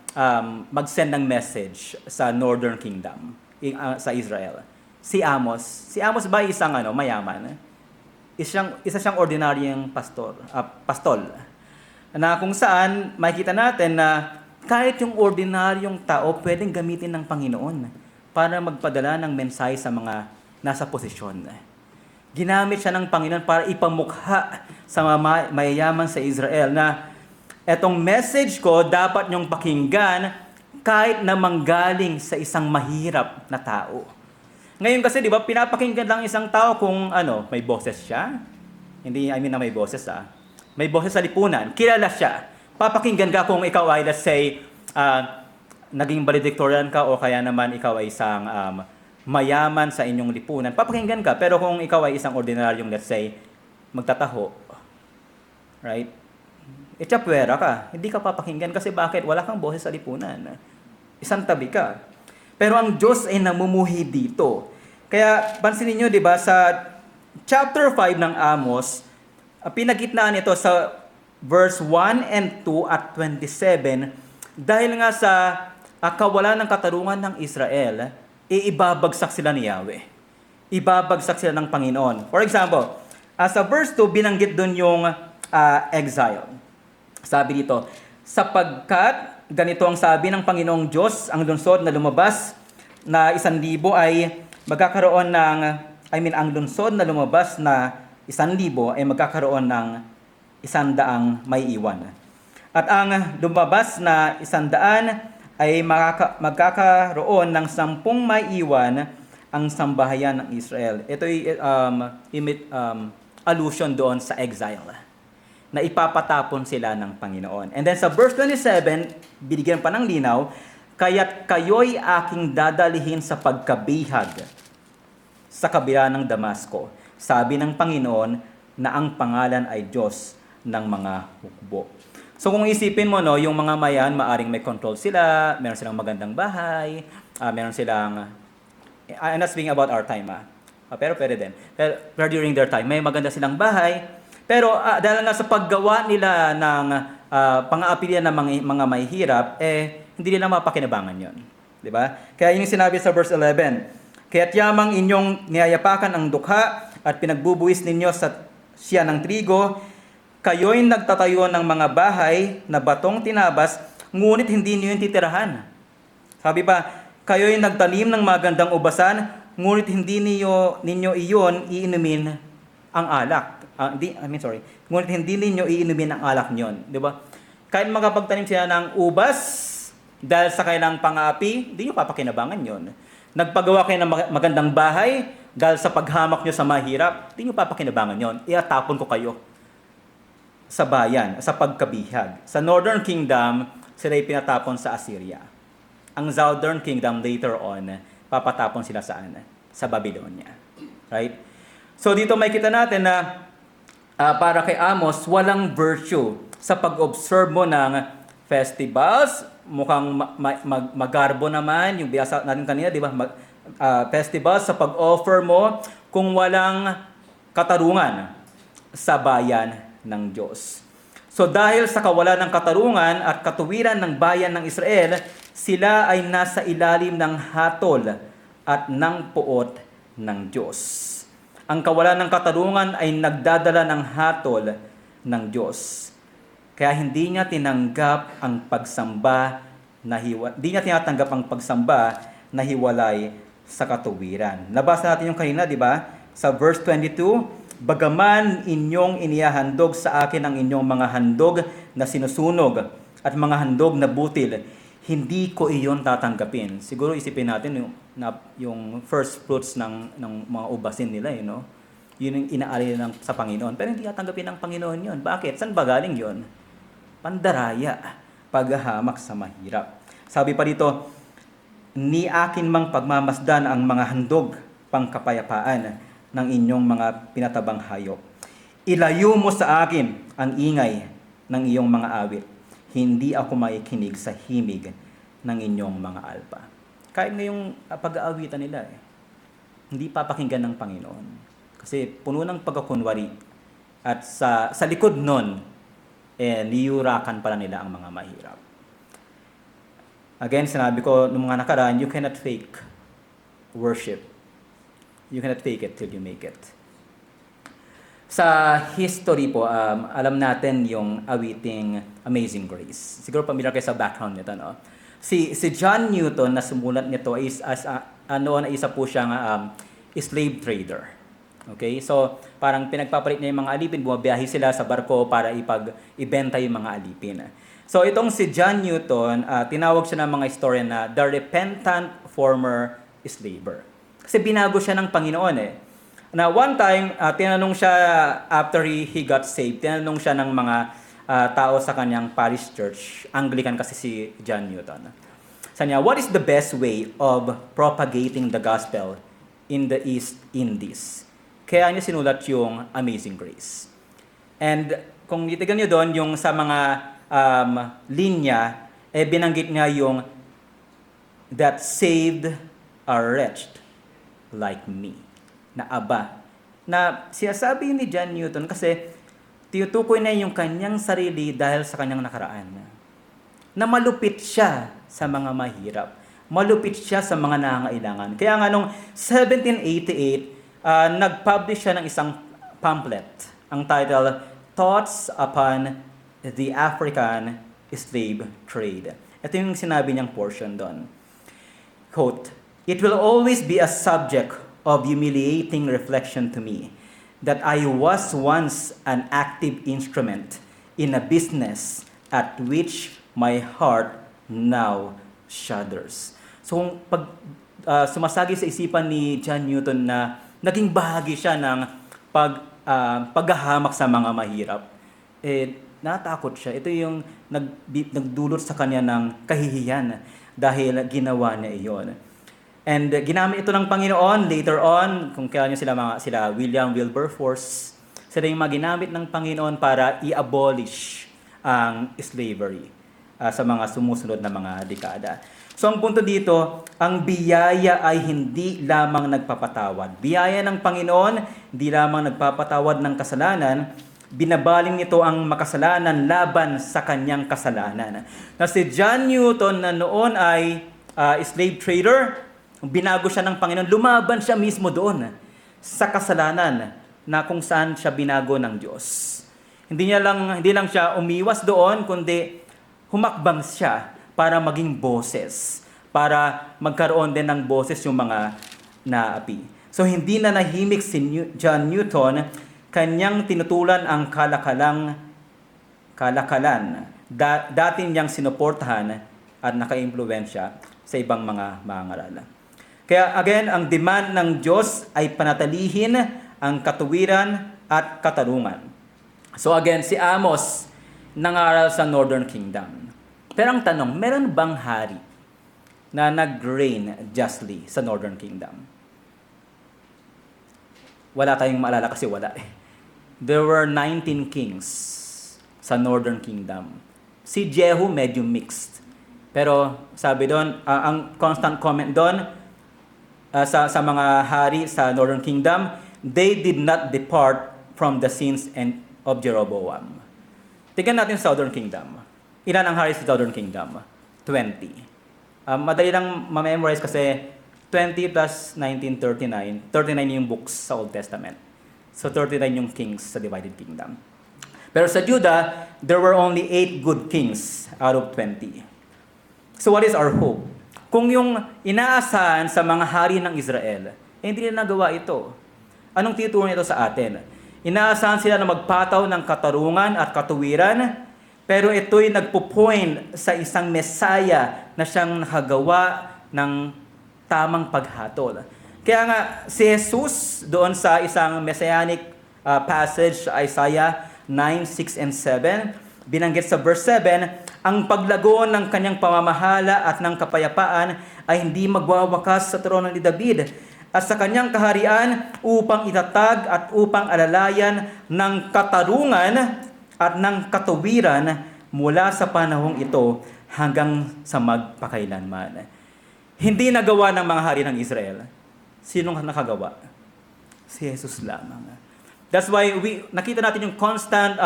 mag-send ng message sa Northern Kingdom, sa Israel? Si Amos. Si Amos ba isang mayaman? Isa siyang ordinaryong pastol. Na kung saan makikita natin na kahit yung ordinaryong tao pwedeng gamitin ng Panginoon para magpadala ng mensahe sa mga nasa posisyon. Ginamit siya ng Panginoon para ipamukha sa mga mayayaman sa Israel na etong message ko dapat niyong pakinggan kahit na manggaling sa isang mahirap na tao. Ngayon kasi, di ba, pinapakinggan lang isang tao kung may boses siya. Hindi, na may boses May boses sa lipunan. Kilala siya. Papakinggan ka kung ikaw ay, let's say, naging valedictorian ka o kaya naman ikaw ay isang mayaman sa inyong lipunan. Papakinggan ka. Pero kung ikaw ay isang ordinaryong, let's say, magtataho, right? Itsapwera ka. Hindi ka papakinggan kasi bakit? Wala kang boses sa lipunan. Isang tabi ka. Pero ang Diyos ay namumuhi dito. Kaya pansinin niyo, di ba, sa chapter 5 ng Amos, pinagitnaan ito sa verse 1 and 2 at 27, dahil nga sa kawalan ng katarungan ng Israel, ibabagsak sila ni Yahweh. Ibabagsak sila ng Panginoon. For example, sa verse 2, binanggit doon yung exile. Sabi dito, sapagkat ganito ang sabi ng Panginoong Diyos, ang lungsod na lumabas na 1,000 ay magkakaroon ng, ang lungsod na lumabas na 1,000 ay magkakaroon ng 100 may iwan. At ang lumabas na 100 ay magkakaroon ng 10 may iwan ang sambahayan ng Israel. Ito ay allusion doon sa exile, na ipapatapon sila ng Panginoon. And then sa verse 27, binigyan pa ng linaw, kaya't kayo'y aking dadalihin sa pagkabihag sa kabila ng Damasco. Sabi ng Panginoon na ang pangalan ay Diyos ng mga hukbo. So kung isipin mo, no, yung mga mayan, maaring may control sila, meron silang magandang bahay, meron silang, I'm not speaking about our time, pero pwede din. Pero during their time, may maganda silang bahay, pero dahil nga sa paggawa nila ng pang-aapilya ng mga mahihirap, hindi nila mapakinabangan yon. Di ba? Kaya yung sinabi sa verse 11, kaya't yamang inyong niyayapakan ang dukha at pinagbubuwis ninyo sa siya ng trigo, kayo'y nagtatayo ng mga bahay na batong tinabas, ngunit hindi niyo yung titirahan. Sabi pa, kayo'y nagtanim ng magandang ubasan, ngunit hindi ninyo iyon iinumin ang alak. Ngunit hindi ninyo iinumin ang alak niyon. Di ba? Kahit makapagtanim sila ng ubas, dahil sa kailang pang-aapi, hindi nyo papakinabangan yon. Nagpagawa kayo ng magandang bahay, dahil sa paghamak nyo sa mahirap, hindi nyo papakinabangan yon. Iatapon ko kayo sa bayan, sa pagkabihag. Sa Northern Kingdom, sila pinatapon sa Assyria. Ang Southern Kingdom later on, papatapon sila saan? Sa Babylonia. Right? So dito may kita natin na para kay Amos, walang virtue sa pag-observe mo ng festivals. Mukhang magarbo naman, yung biyasa natin kanina, di ba? Festivals sa pag-offer mo kung walang katarungan sa bayan ng Diyos. So dahil sa kawalan ng katarungan at katuwiran ng bayan ng Israel, sila ay nasa ilalim ng hatol at ng puot ng Diyos. Ang kawalan ng katarungan ay nagdadala ng hatol ng Diyos. Kaya hindi niya tinanggap ang pagsamba hindi niya tinatanggap ang pagsamba na hiwalay sa katuwiran. Nabasa natin yung kanina, di ba? Sa verse 22, bagaman inyong inihahandog sa akin ang inyong mga handog na sinusunog at mga handog na butil, hindi ko iyon tatanggapin. Siguro isipin natin yung first fruits ng mga ubasin nila, yun yung inaari lang sa Panginoon. Pero hindi tatanggapin ng Panginoon yun. Bakit? Saan ba galing yun? Pandaraya, paghahamak sa mahirap. Sabi pa dito, ni akin mang pagmamasdan ang mga handog pangkapayapaan ng inyong mga pinatabang hayop. Ilayo mo sa akin ang ingay ng iyong mga awit. Hindi ako maikinig sa himig ng inyong mga alpa. Kahit ngayong pag-aawitan nila, hindi papakinggan ng Panginoon. Kasi puno ng pagkakunwari. At sa likod nun, niyurakan pala nila ang mga mahirap. Again, sinabi ko nung mga nakaraan, you cannot fake worship. You cannot fake it till you make it. Sa history po, alam natin yung awiting Amazing Grace. Siguro familiar kayo sa background nito, no? Si John Newton na sumulat nito is isa po siyang slave trader. Okay? So, parang pinagpapalit niya yung mga alipin, bumabiyahe sila sa barko para ibenta yung mga alipin. So, itong si John Newton, tinawag siya ng mga historian na the repentant former slaver. Kasi binago siya ng Panginoon Na one time, tinanong siya after he got saved, tinanong siya ng mga tao sa kanyang parish church. Anglican kasi si John Newton. Sabi niya, what is the best way of propagating the gospel in the East Indies? Kaya niya sinulat yung Amazing Grace. And kung titigan niyo doon, yung sa mga linya, binanggit niya yung that saved a wretch like me. Na aba. Na sinasabi ni John Newton kasi tinutukoy na yung kanyang sarili dahil sa kanyang nakaraan. Na malupit siya sa mga mahirap. Malupit siya sa mga nangangailangan. Kaya nga nung 1788, nag-publish siya ng isang pamphlet. Ang title, Thoughts upon the African Slave Trade. Ito yung sinabi niyang portion doon. Quote, it will always be a subject of humiliating reflection to me that I was once an active instrument in a business at which my heart now shudders. So, pag sumasagi sa isipan ni John Newton na naging bahagi siya ng paghahamak sa mga mahirap, natakot siya. Ito yung nagdulot sa kanya ng kahihiyan dahil ginawa niya iyon. And ginamit ito ng Panginoon later on, kung kaya nyo sila William Wilberforce, sila yung ginamit ng Panginoon para i-abolish ang slavery sa mga sumusunod na mga dekada. So ang punto dito, ang biyaya ay hindi lamang nagpapatawad. Biyaya ng Panginoon, hindi lamang nagpapatawad ng kasalanan, binabaling nito ang makasalanan laban sa kanyang kasalanan. Na si John Newton na noon ay slave trader, binago siya ng Panginoon, lumaban siya mismo doon sa kasalanan na kung saan siya binago ng Diyos. Hindi lang siya umiwas doon, kundi humakbang siya para maging boses, para magkaroon din ng boses yung mga naapi. So hindi na nahimik si John Newton, kanyang tinutulan ang kalakalan, dati niyang sinuportahan at nakaimpluwensya sa ibang mga mangaral. Kaya again, ang demand ng Diyos ay panatilihin ang katuwiran at katarungan. So again, si Amos nangaral sa Northern Kingdom. Pero ang tanong, meron bang hari na nag-reign justly sa Northern Kingdom? Wala tayong maalala kasi wala eh. There were 19 kings sa Northern Kingdom. Si Jehu medyo mixed. Pero sabi doon, ang constant comment doon sa mga hari sa Northern Kingdom, they did not depart from the sins of Jeroboam. Tingnan natin sa Southern Kingdom. Ilan ang hari sa Southern Kingdom? 20. Madali lang ma-memorize kasi 20 plus 19, 39. 39 yung books sa Old Testament. So 39 yung kings sa divided kingdom. Pero sa Judah, there were only 8 good kings out of 20. So what is our hope? Kung yung inaasahan sa mga hari ng Israel, hindi nila nagawa ito. Anong tituro nito sa atin? Inaasahan sila na magpataw ng katarungan at katuwiran, pero ito'y nagpo-point sa isang Mesaya na siyang nakagawa ng tamang paghatol. Kaya nga, si Jesus doon sa isang messianic passage sa Isaiah 9, 6, and 7, binanggit sa verse 7, ang paglago ng kanyang pamamahala at ng kapayapaan ay hindi magwawakas sa trono ni David at sa kanyang kaharian upang itatag at upang alalayan ng katarungan at ng katuwiran mula sa panahong ito hanggang sa magpakailanman. Hindi nagawa ng mga hari ng Israel. Sinong nakagawa? Si Jesus lamang. That's why nakita natin yung constant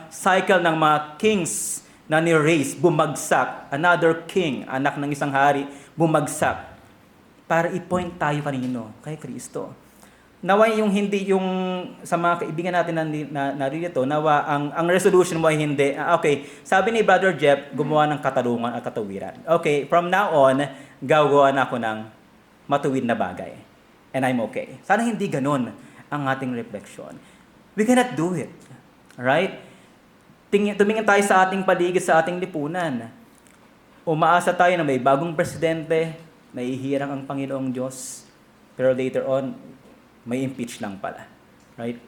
cycle ng mga kings na ni-raise, bumagsak. Another king, anak ng isang hari, bumagsak. Para i-point tayo kanino? Kay Kristo. Nawa yung hindi yung sa mga kaibigan natin na narito, nawa ang resolution mo ay hindi. Okay, sabi ni Brother Jeff, gumawa ng katarungan at katuwiran. Okay, from now on, gagawa na ako ng matuwid na bagay. And I'm okay. Sana hindi ganun ang ating reflection. We cannot do it. Right? Tumingin tayo sa ating paligid, sa ating lipunan. Umaasa tayo na may bagong presidente, naihirang ang Panginoong Diyos, pero later on, may impeach lang pala. Right?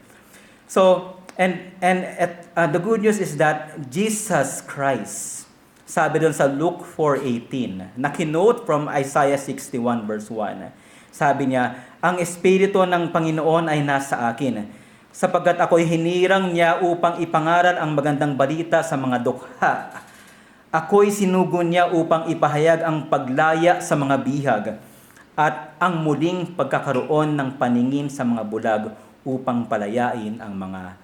So, the good news is that Jesus Christ, sabi doon sa Luke 4:18, na kinote from Isaiah 61 verse 1, sabi niya, ang Espiritu ng Panginoon ay nasa akin, sapagkat ako'y hinirang niya upang ipangaral ang magandang balita sa mga dukha. Ako'y sinugo niya upang ipahayag ang paglaya sa mga bihag at ang muling pagkakaroon ng paningin sa mga bulag upang palayain ang mga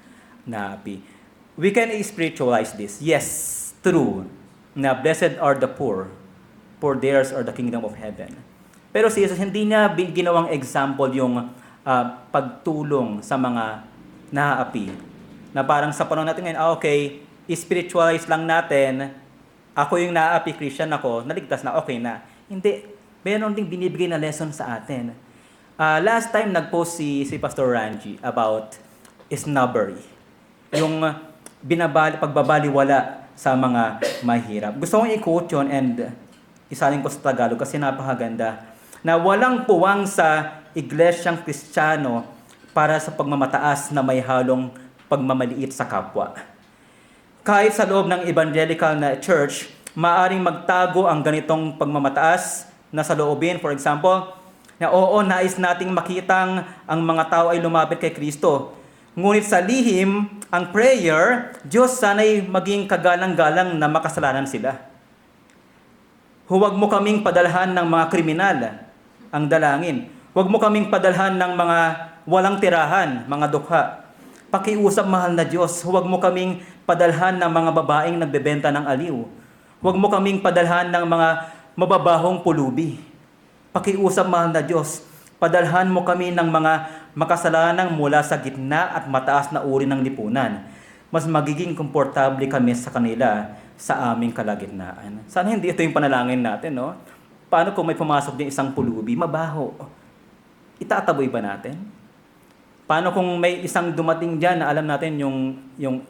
naapi. We can spiritualize this. Yes, true. Na blessed are the poor, for theirs are the kingdom of heaven. Pero si Jesus, hindi niya ginawang example yung pagtulong sa mga naapi. Na parang sa panahon natin ngayon, okay, spiritualize lang natin, ako yung naapi, Christian ako, naligtas na, okay na. Hindi. Meron ding binibigay na lesson sa atin. Last time nag-post si Pastor Ranji about snobbery. Yung pagbabaliwala sa mga mahirap. Gusto kong i-quote yun and isalin ko sa Tagalog kasi napakaganda. Na walang puwang sa iglesyang Kristiyano para sa pagmamataas na may halong pagmamaliit sa kapwa. Kahit sa loob ng evangelical na church, maaring magtago ang ganitong pagmamataas na sa loobin, for example, na oo, nais nating makitang ang mga tao ay lumapit kay Kristo. Ngunit sa lihim, ang prayer, Diyos, sana'y maging kagalang-galang na makasalanan sila. Huwag mo kaming padalhan ng mga kriminal, ang dalangin. Huwag mo kaming padalhan ng mga walang tirahan, mga dukha. Pakiusap, mahal na Diyos, huwag mo kaming padalhan ng mga babaeng nagbebenta ng aliw. Huwag mo kaming padalhan ng mga mababahong pulubi. Pakiusap, mahal na Diyos, padalhan mo kami ng mga makasalanang mula sa gitna at mataas na uri ng lipunan. Mas magiging komportable kami sa kanila sa aming kalagitnaan. Sana hindi ito yung panalangin natin, no? Paano kung may pumasok din isang pulubi? Mabaho. Itataboy ba natin? Paano kung may isang dumating dyan na alam natin yung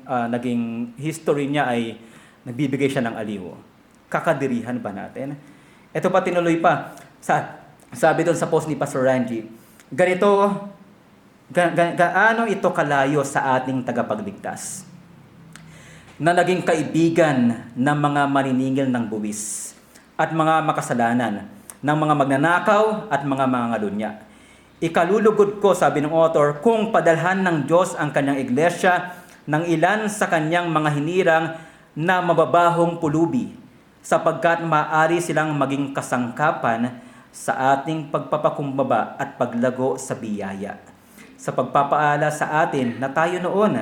naging history niya ay nagbibigay siya ng aliw? Kakadirihan ba natin? Ito pa, tinuloy pa. Sabi doon sa post ni Pastor Ranji, gaano ito kalayo sa ating tagapagligtas na naging kaibigan ng mga maniningil ng buwis at mga makasalanan, ng mga magnanakaw at mga mangangalunya. Ikalulugod ko, sabi ng author, kung padalhan ng Diyos ang kanyang iglesia ng ilan sa kanyang mga hinirang na mababahong pulubi, sapagkat maaari silang maging kasangkapan sa ating pagpapakumbaba at paglago sa biyaya. Sa pagpapaala sa atin na tayo noon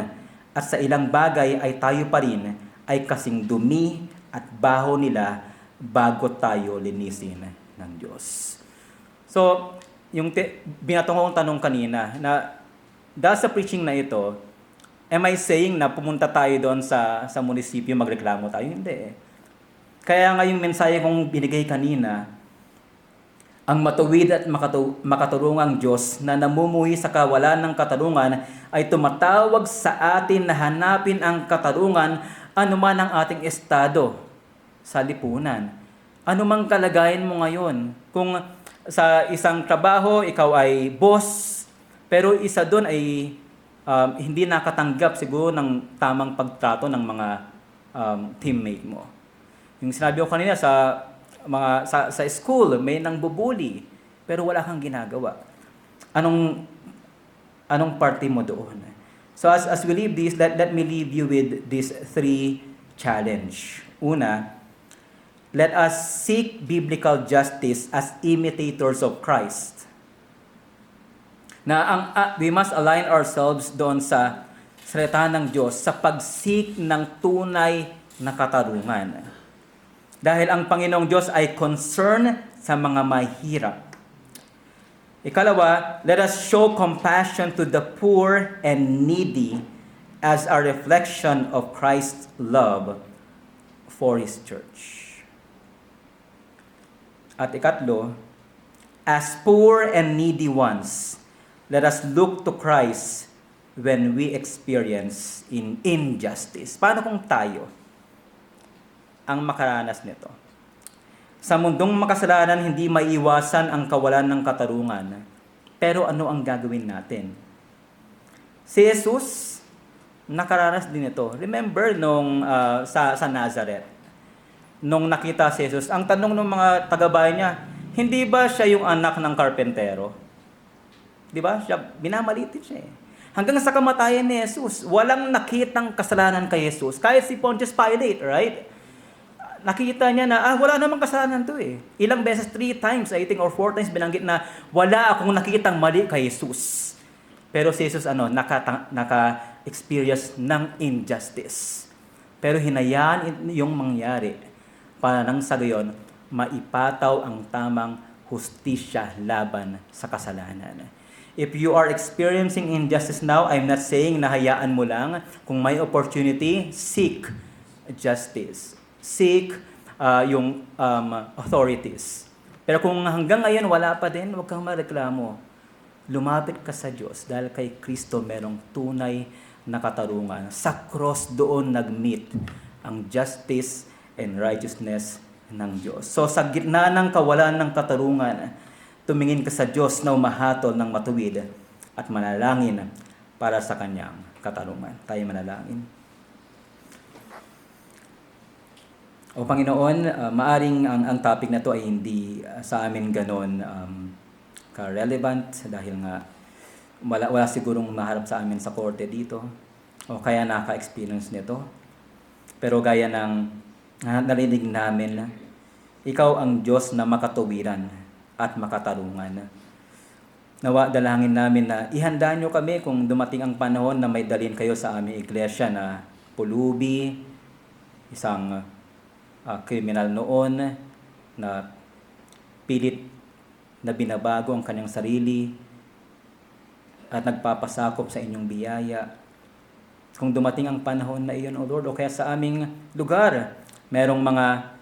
at sa ilang bagay ay tayo pa rin ay kasing dumi at baho nila bago tayo linisin ng Diyos. So, yung binatanong kong tanong kanina na dahil sa preaching na ito, am I saying na pumunta tayo doon sa munisipyo, magreklamo tayo? Hindi. Kaya nga yung mensahe kong binigay kanina, ang matuwid at makaturungang Diyos na namumuhi sa kawalan ng katarungan ay tumatawag sa atin na hanapin ang katarungan anuman ang ating estado sa lipunan. Anumang kalagayan mo ngayon. Kung sa isang trabaho, ikaw ay boss, pero isa doon ay hindi nakatanggap siguro ng tamang pagtrato ng mga teammate mo. Yung sinabi ko kanina sa school, may nang bubuli, pero wala kang ginagawa. Anong party mo doon? So as we leave this, let me leave you with these 3 challenge. Una, let us seek biblical justice as imitators of Christ. We must align ourselves doon sa salita ng Diyos sa pag-seek ng tunay na katarungan. Dahil ang Panginoong Diyos ay concerned sa mga mahirap. Ikalawa, let us show compassion to the poor and needy as a reflection of Christ's love for His church. At ikatlo, as poor and needy ones, let us look to Christ when we experience injustice. Paano kung tayo ang makaranas nito? Sa mundong makasalanan, hindi maiiwasan ang kawalan ng katarungan. Pero ano ang gagawin natin? Si Jesus, nakaranas din ito. Remember sa Nazareth, nung nakita si Jesus, ang tanong ng mga taga-bayan niya, hindi ba siya yung anak ng karpentero? Di ba? Binamalitin siya eh. Hanggang sa kamatayan ni Jesus, walang nakitang kasalanan kay Jesus. Kahit si Pontius Pilate, right? Nakita niya na, wala namang kasalanan to eh. Ilang beses, 3 times, I think, or 4 times binanggit na wala akong nakitang mali kay Jesus. Pero si Jesus, naka-experience ng injustice. Pero hinayaan yung mangyari para nang sa gayon, maipataw ang tamang hustisya laban sa kasalanan. If you are experiencing injustice now, I'm not saying na hayaan mo lang. Kung may opportunity, seek justice. Seek yung authorities. Pero kung hanggang ngayon wala pa din, huwag kang mareklamo. Lumapit ka sa Diyos dahil kay Kristo merong tunay na katarungan. Sa cross doon nag-meet ang justice and righteousness ng Diyos. So sa gitna ng kawalan ng katarungan, tumingin ka sa Diyos na umahatol ng matuwid at manalangin para sa kanyang katarungan. Tayo manalangin. O Panginoon, maaring ang topic na to ay hindi sa amin ganon ka-relevant dahil nga wala sigurong maharap sa amin sa korte dito. o kaya naka-experience nito. Pero gaya ng narinig namin, ikaw ang Diyos na makatuwiran at makatarungan. Nawa dalangin namin na ihanda nyo kami kung dumating ang panahon na may dalhin kayo sa aming iglesia na pulubi, isang kriminal noon na pilit na binabago ang kanyang sarili at nagpapasakop sa inyong biyaya. Kung dumating ang panahon na iyon, O Lord, o kaya sa aming lugar, merong mga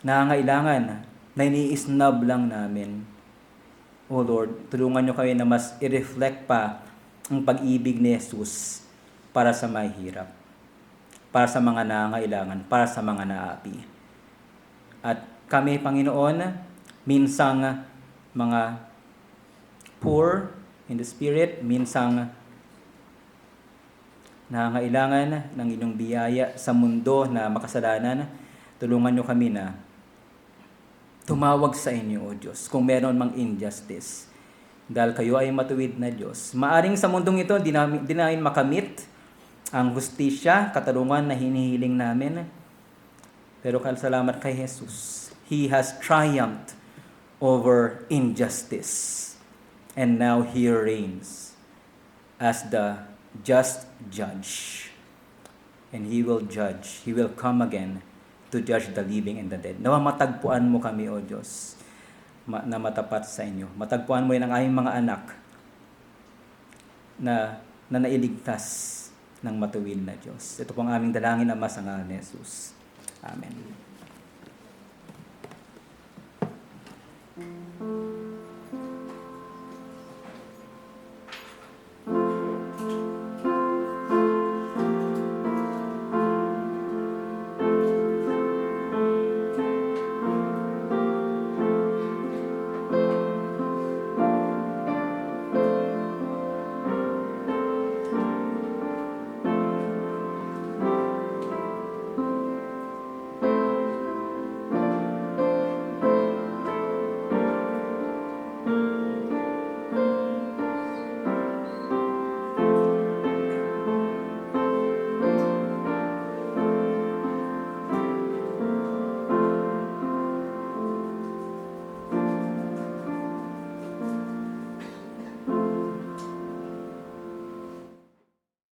nangangailangan na iniisnab lang namin. O Lord, tulungan nyo kami na mas i-reflect pa ang pag-ibig ni Jesus para sa mahirap, para sa mga nangangailangan, para sa mga naapi. At kami, Panginoon, minsang mga poor in the spirit, minsang nangangailangan ng inyong biyaya sa mundo na makasalanan, tulungan nyo kami na tumawag sa inyo, O Diyos, kung meron mang injustice. Dahil kayo ay matuwid na Diyos. Maaring sa mundong ito, di namin makamit ang hustisya, katarungan na hinihiling namin. Pero salamat kay Jesus. He has triumphed over injustice. And now He reigns as the just judge. And He will judge. He will come again to judge the living and the dead. Nawa matagpuan mo kami, O Diyos, na matapat sa inyo. Matagpuan mo yan ang aming mga anak na nailigtas ng matuwid na Diyos. Ito po ang aming dalangin, Ama, sa ngalan ni Jesus. Amen.